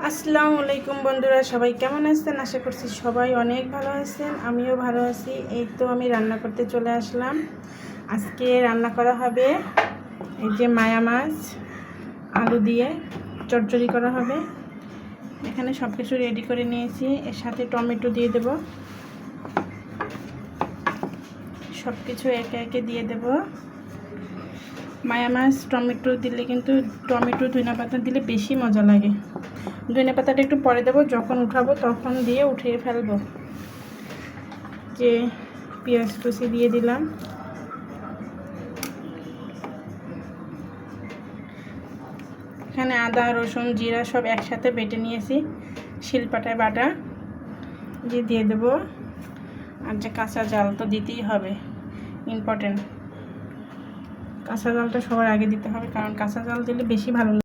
আসসালামু আলাইকুম বন্ধুরা, সবাই কেমন আছেন? আশা করছি সবাই অনেক ভালো আছেন। আমিও ভালো আছি। এই তো আমি রান্না করতে চলে আসলাম। আজকে রান্না করা হবে এই যে মায়া মাছ আলু দিয়ে চচ্চড়ি করা হবে। এখানে সব কিছু রেডি করে নিয়েছি। এর সাথে টমেটো দিয়ে দেব। সব কিছু একে একে দিয়ে দেব। মায়া মাছ টমেটো দিলে কিন্তু টমেটো ধনেপাতা দিলে বেশি মজা লাগে। ধনেপাতাটা একটু পরে দেবো, যখন উঠাবো তখন দিয়ে উঠিয়ে ফেলবো। যে পেঁয়াজ কুচি দিয়ে দিলাম, এখানে আদা রসুন জিরা সব একসাথে বেটে নিয়েছি, শিলপাটায় বাটা যে দিয়ে দেবো। আর যে কাঁচা জাল তো দিতেই হবে, ইম্পর্টেন্ট। কাঁচা জালটা সবার আগে দিতে হবে, কারণ কাঁচা জাল দিলে বেশি ভালো লাগে।